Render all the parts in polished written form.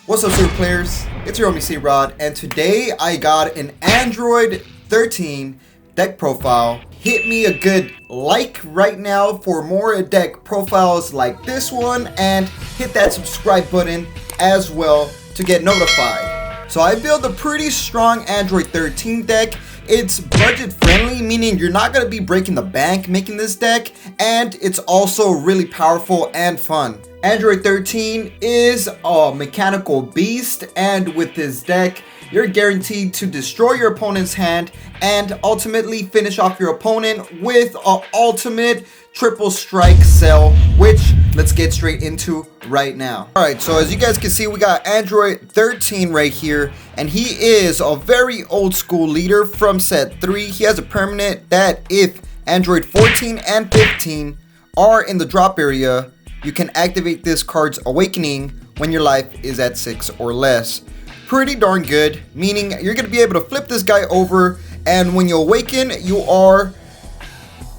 What's up, super players? It's your homie C-Rod, and today I got an Android 13 deck profile. Hit me a good like right now for more deck profiles like this one, and hit that subscribe button as well to get notified. So I built a pretty strong Android 13 deck. It's budget friendly, meaning you're not going to be breaking the bank making this deck, and it's also really powerful and fun. Android 13 is a mechanical beast, and with this deck, you're guaranteed to destroy your opponent's hand and ultimately finish off your opponent with an ultimate triple strike cell, which let's get straight into right now. Alright, so as you guys can see, we got Android 13 right here, and he is a very old school leader from set 3. He has a permanent that if Android 14 and 15 are in the drop area, you can activate this card's awakening when your life is at 6 or less. Pretty darn good, meaning you're going to be able to flip this guy over, and when you awaken, you are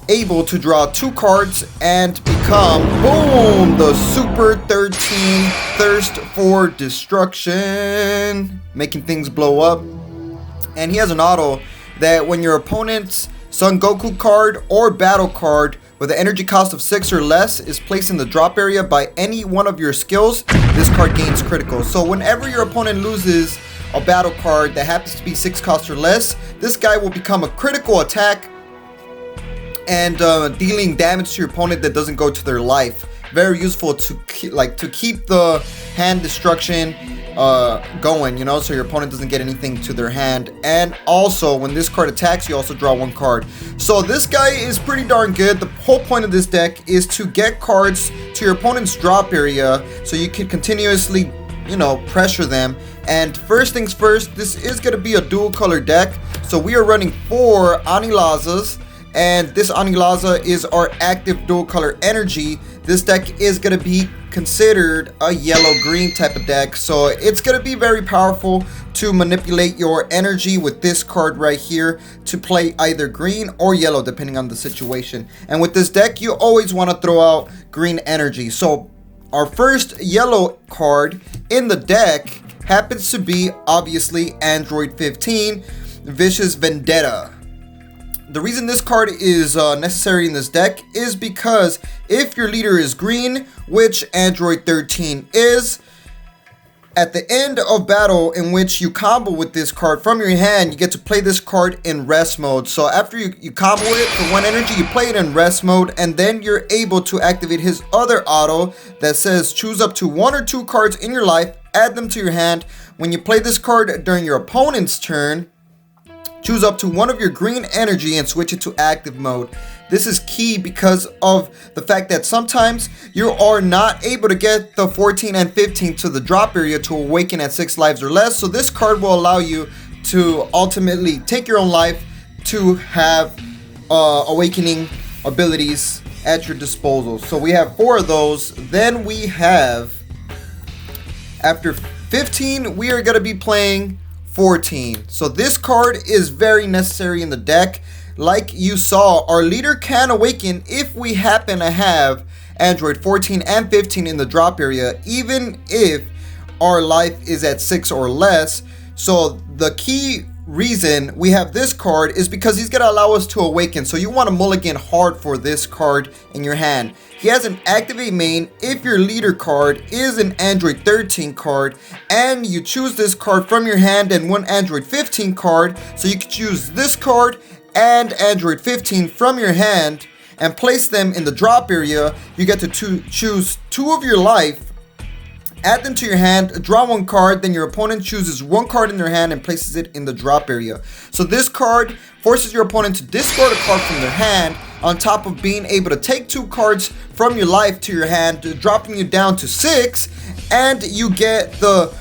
able to draw 2 cards and become, boom, the Super 13 Thirst for Destruction, making things blow up. And he has an auto that when your opponent's Son Goku card or battle card with an energy cost of 6 or less is placed in the drop area by any one of your skills, this card gains critical. So whenever your opponent loses a battle card that happens to be 6 cost or less, this guy will become a critical attack and dealing damage to your opponent that doesn't go to their life. Very useful to keep the hand destruction going, you know, so your opponent doesn't get anything to their hand. And also, when this card attacks, you also draw 1 card. So this guy is pretty darn good. The whole point of this deck is to get cards to your opponent's drop area so you can continuously, you know, pressure them. And first things first, this is going to be a dual color deck. So we are running 4 Anilazas, and this Anilaza is our active dual color energy. This deck is going to be considered a yellow-green type of deck, so it's going to be very powerful to manipulate your energy with this card right here to play either green or yellow depending on the situation. And with this deck, you always want to throw out green energy. So our first yellow card in the deck happens to be obviously Android 15 Vicious Vendetta. The reason this card is necessary in this deck is because if your leader is green, which Android 13 is, at the end of battle in which you combo with this card from your hand, you get to play this card in rest mode. So after you combo it for 1 energy, you play it in rest mode, and then you're able to activate his other auto that says choose up to 1 or 2 cards in your life, add them to your hand. When you play this card during your opponent's turn, choose up to 1 of your green energy and switch it to active mode. This is key because of the fact that sometimes you are not able to get the 14 and 15 to the drop area to awaken at 6 lives or less. So this card will allow you to ultimately take your own life to have awakening abilities at your disposal. So we have 4 of those. Then we have, after 15, we are going to be playing 14. So this card is very necessary in the deck. Like you saw, our leader can awaken if we happen to have Android 14 and 15 in the drop area, even if our life is at 6 or less. So the key reason we have this card is because he's going to allow us to awaken. So you want to mulligan hard for this card in your hand. He has an activate main if your leader card is an Android 13 card and you choose this card from your hand and 1 Android 15 card. So you can choose this card and Android 15 from your hand and place them in the drop area. You get to choose 2 of your life, add them to your hand, draw 1 card, then your opponent chooses 1 card in their hand and places it in the drop area. So this card forces your opponent to discard a card from their hand, on top of being able to take 2 cards from your life to your hand, dropping you down to 6, and you get the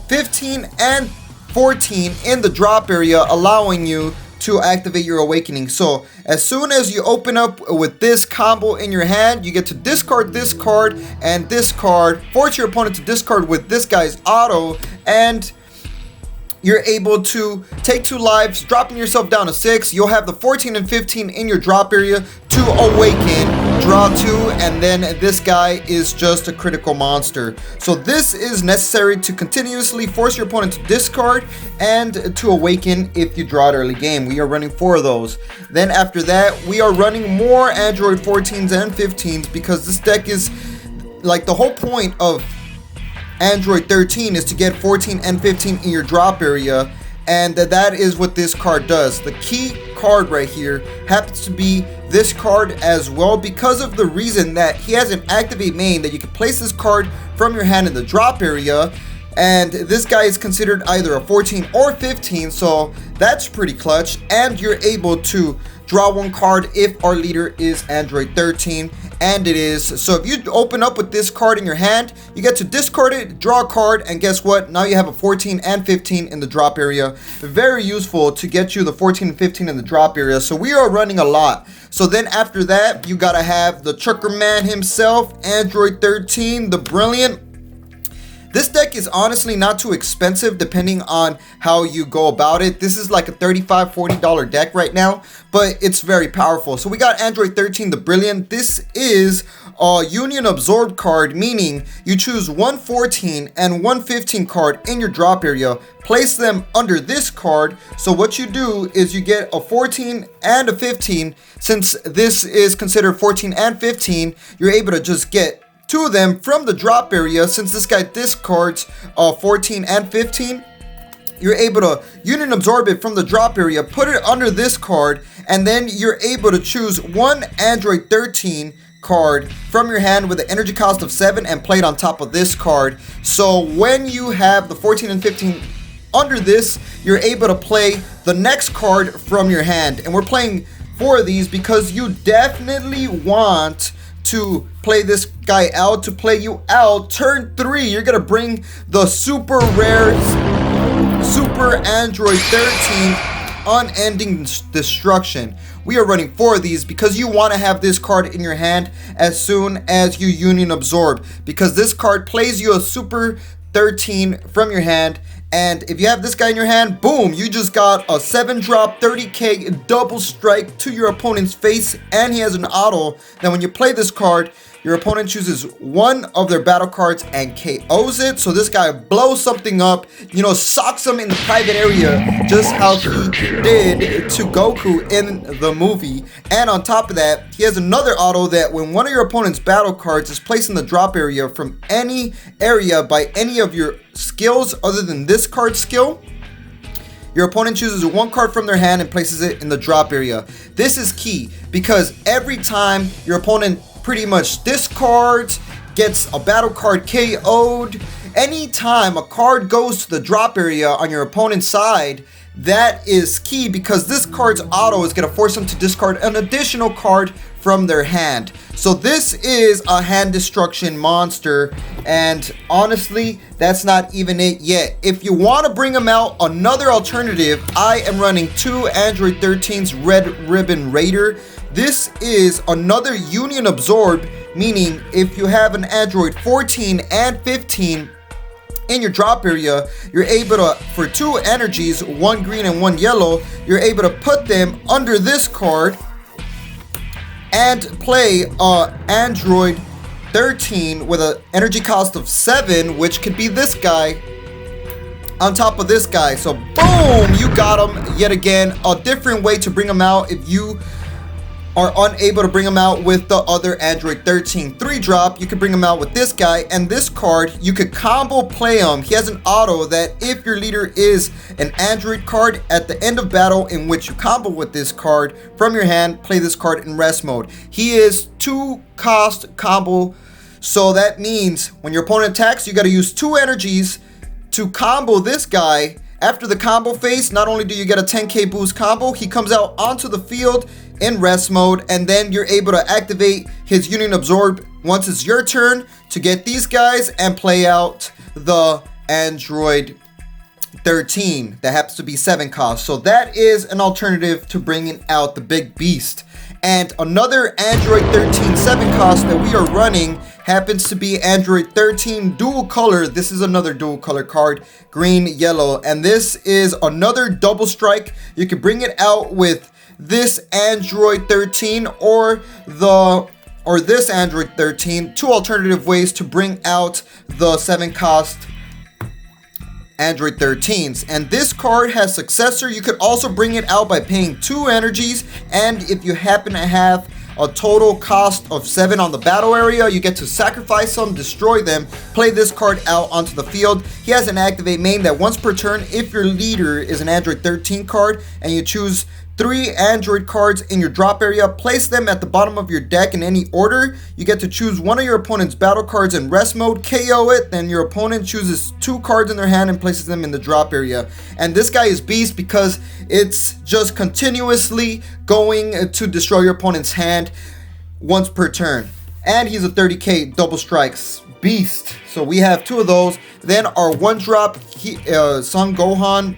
15 and 14 in the drop area, allowing you to activate your awakening. So as soon as you open up with this combo in your hand, you get to discard this card and this card, force your opponent to discard with this guy's auto, and you're able to take 2 lives, dropping yourself down to 6. You'll have the 14 and 15 in your drop area to awaken, draw 2, and then this guy is just a critical monster. So this is necessary to continuously force your opponent to discard and to awaken if you draw it early game. We are running 4 of those. Then after that, we are running more Android 14s and 15s because this deck is like the whole point of Android 13 is to get 14 and 15 in your drop area, and that is what this card does. The key card right here happens to be this card as well, because of the reason that he has an activate main that you can place this card from your hand in the drop area, and this guy is considered either a 14 or 15, so that's pretty clutch. And you're able to draw 1 card if our leader is Android 13, and it is. So if you open up with this card in your hand, you get to discard it, draw a card, and guess what? Now you have a 14 and 15 in the drop area. Very useful to get you the 14 and 15 in the drop area. So we are running a lot. So then after that, you gotta have the Trucker Man himself, Android 13, the Brilliant. This deck is honestly not too expensive depending on how you go about it. This is like a $35, $40 deck right now, but it's very powerful. So we got Android 13, the Brilliant. This is a Union Absorb card, meaning you choose 1 14 and 1 15 card in your drop area, place them under this card. So what you do is you get a 14 and a 15. Since this is considered 14 and 15, you're able to just get 2 of them from the drop area. Since this guy discards 14 and 15, you're able to Union Absorb it from the drop area, put it under this card, and then you're able to choose 1 Android 13 card from your hand with an energy cost of 7 and play it on top of this card. So when you have the 14 and 15 under this, you're able to play the next card from your hand. And we're playing 4 of these because you definitely want to play this guy out. To play you out, turn 3, you're gonna bring the super rare Super Android 13 Unending Destruction. We are running 4 of these because you want to have this card in your hand as soon as you Union Absorb, because this card plays you a Super 13 from your hand. And if you have this guy in your hand, boom, you just got a 7-drop 30k double strike to your opponent's face, and he has an auto. Then when you play this card, your opponent chooses 1 of their battle cards and KOs it. So this guy blows something up, you know, socks him in the private area, just how he did to Goku in the movie. And on top of that, he has another auto that when one of your opponent's battle cards is placed in the drop area from any area by any of your skills other than this card skill, your opponent chooses 1 card from their hand and places it in the drop area. This is key because every time your opponent pretty much discards, gets a battle card KO'd, anytime a card goes to the drop area on your opponent's side, that is key because this card's auto is going to force them to discard an additional card from their hand. So this is a hand destruction monster, and honestly, that's not even it yet. If you want to bring them out, another alternative, I am running 2 Android 13's Red Ribbon Raider. This is another Union Absorb, meaning if you have an Android 14 and 15 in your drop area, you're able to, for 2 energies, 1 green and 1 yellow, you're able to put them under this card and play Android 13 with an energy cost of 7, which could be this guy on top of this guy. So boom, you got him yet again. A different way to bring him out if you are unable to bring him out with the other Android 13 3-drop. You can bring him out with this guy, and this card you could combo play him. He has an auto that if your leader is an Android card at the end of battle in which you combo with this card from your hand, play this card in rest mode. He is 2 cost combo, so that means when your opponent attacks, you got to use 2 energies to combo this guy. After the combo phase, not only do you get a 10k boost combo, he comes out onto the field in rest mode, and then you're able to activate his Union Absorb once it's your turn to get these guys and play out the Android 13 that happens to be 7 cost. So that is an alternative to bringing out the big beast. And another Android 13 7 cost that we are running happens to be Android 13 dual color. This is another dual color card, green, yellow, and this is another double strike. You can bring it out with this Android 13 or the or this Android 13, 2 alternative ways to bring out the 7 cost Android 13s. And this card has successor. You could also bring it out by paying 2 energies, and if you happen to have a total cost of 7 on the battle area, you get to sacrifice some, destroy them, play this card out onto the field. He has an activate main that once per turn, if your leader is an Android 13 card and you choose 3 Android cards in your drop area, place them at the bottom of your deck in any order. You get to choose one of your opponent's battle cards in rest mode, KO it, then your opponent chooses 2 cards in their hand and places them in the drop area. And this guy is beast because it's just continuously going to destroy your opponent's hand once per turn. And he's a 30k double strikes beast. So we have 2 of those. Then our 1-drop Son Gohan.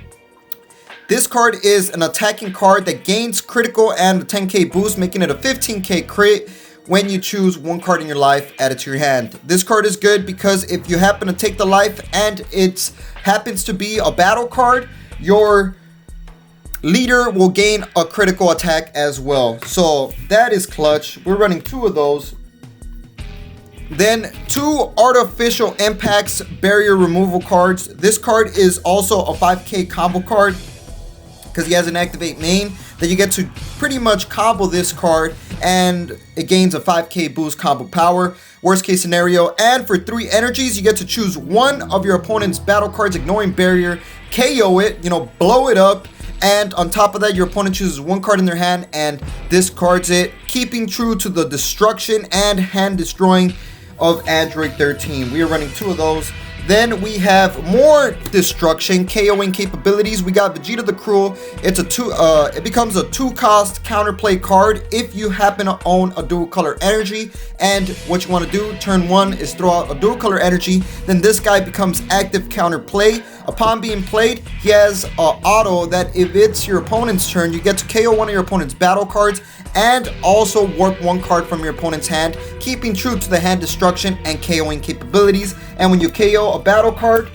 This card is an attacking card that gains critical and a 10k boost, making it a 15k crit when you choose 1 card in your life, add it to your hand. This card is good because if you happen to take the life and it happens to be a battle card, your leader will gain a critical attack as well. So that is clutch. We're running 2 of those. Then 2 artificial impacts barrier removal cards. This card is also a 5k combo card because he has an activate main that you get to pretty much combo this card and it gains a 5k boost combo power. Worst case scenario, and for 3 energies you get to choose 1 of your opponent's battle cards ignoring barrier, KO it, blow it up, and on top of that your opponent chooses 1 card in their hand and discards it, keeping true to the destruction and hand destroying of Android 13. We are running 2 of those. Then we have more destruction KOing capabilities. We got Vegeta the Cruel. It's it becomes a 2 cost counterplay card if you happen to own a dual color energy. And what you want to do, turn 1 is throw out a dual color energy. Then this guy becomes active counterplay. Upon being played, he has an auto that if it's your opponent's turn, you get to KO 1 of your opponent's battle cards and also warp 1 card from your opponent's hand, keeping true to the hand destruction and KOing capabilities. And when you KO a battle card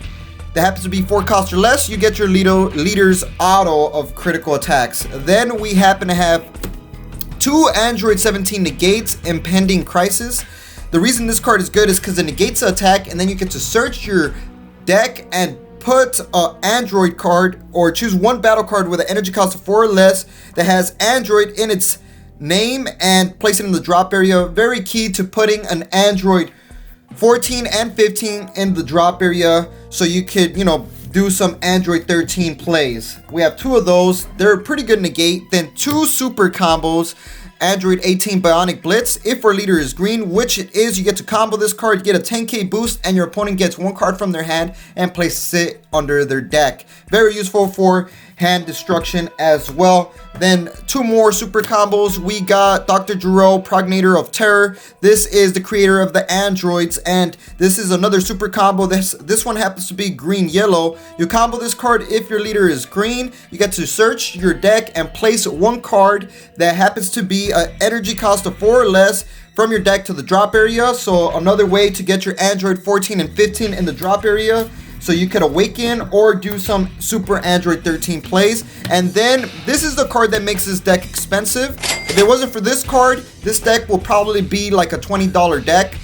that happens to be 4 cost or less, you get your leader's auto of critical attacks. Then we happen to have 2 Android 17 negates, Impending Crisis. The reason this card is good is because it negates the attack, and then you get to search your deck and put an Android card or choose 1 battle card with an energy cost of 4 or less that has Android in its name and place it in the drop area. Very key to putting an Android 14 and 15 in the drop area so you could, do some Android 13 plays. We have 2 of those. They're pretty good negate. Then 2 super combos. Android 18 Bionic Blitz. If our leader is green, which it is, you get to combo this card, get a 10k boost, and your opponent gets 1 card from their hand and places it under their deck. Very useful for hand destruction as well. Then 2 more super combos. We got Dr. Gero, Prognator of Terror. This is the creator of the androids, and this is another super combo. This one happens to be green yellow. You combo this card if your leader is green. You get to search your deck and place 1 card that happens to be an energy cost of 4 or less from your deck to the drop area. So another way to get your Android 14 and 15 in the drop area, so you could awaken or do some super Android 13 plays. And then this is the card that makes this deck expensive. If it wasn't for this card, this deck will probably be like a $20 deck.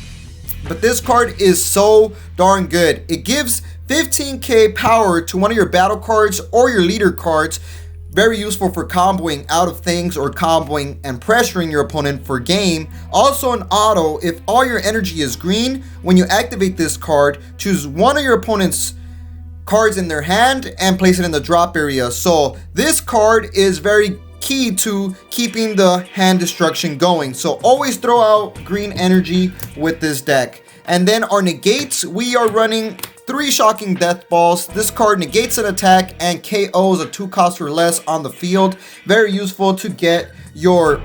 But this card is so darn good. It gives 15k power to 1 of your battle cards or your leader cards. Very useful for comboing out of things or comboing and pressuring your opponent for game. Also an auto, if all your energy is green, when you activate this card, choose 1 of your opponent's cards in their hand and place it in the drop area. So this card is very key to keeping the hand destruction going. So always throw out green energy with this deck. And then our negates, we are running 3 Shocking Death Balls. This card negates an attack and KOs a 2 cost or less on the field. Very useful to get your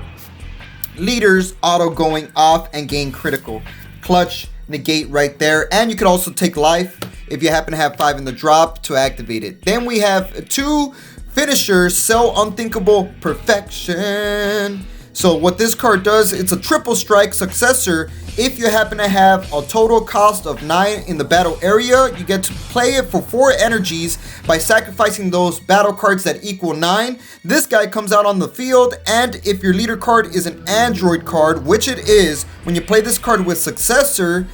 leaders auto going off and gain critical. Clutch negate right there. And you can also take life if you happen to have 5 in the drop to activate it. Then we have 2 finishers, Cell Unthinkable Perfection. So what this card does, it's a triple strike successor. If you happen to have a total cost of 9 in the battle area, you get to play it for 4 energies by sacrificing those battle cards that equal 9. This guy comes out on the field, and if your leader card is an android card, which it is, when you play this card with successor,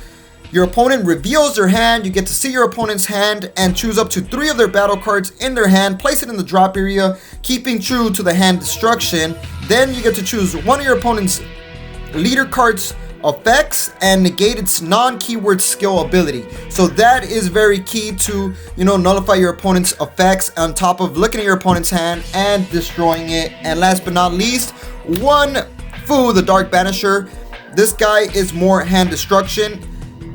your opponent reveals their hand. You get to see your opponent's hand and choose up to 3 of their battle cards in their hand, place it in the drop area, keeping true to the hand destruction. Then you get to choose one of your opponent's leader cards effects and negate its non-keyword skill ability. So that is very key to, nullify your opponent's effects on top of looking at your opponent's hand and destroying it. And last but not least, one Fu, the Dark Banasur. This guy is more hand destruction.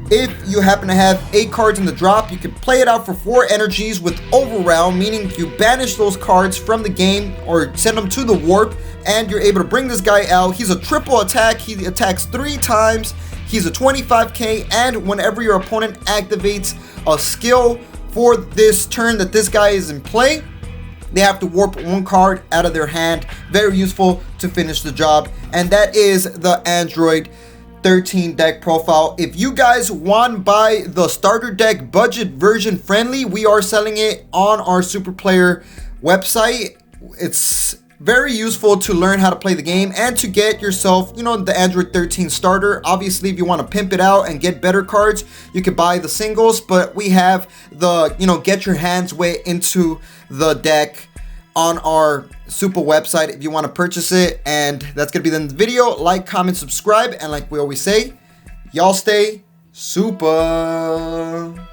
If you happen to have 8 cards in the drop, you can play it out for 4 energies with overwhelm, meaning you banish those cards from the game or send them to the warp, and you're able to bring this guy out. He's a triple attack. He attacks 3 times. He's a 25k, and whenever your opponent activates a skill for this turn that this guy is in play, they have to warp 1 card out of their hand. Very useful to finish the job. And that is the Android 13 deck profile. If you guys want to buy the starter deck budget version friendly, we are selling it on our Super Player website. It's very useful to learn how to play the game and to get yourself, the Android 13 starter. Obviously, if you want to pimp it out and get better cards, you can buy the singles, but we have the, get your hands way into the deck on our Supah website if you want to purchase it. And that's going to be the end of the video. Like, comment, subscribe, and like we always say, y'all stay Supah.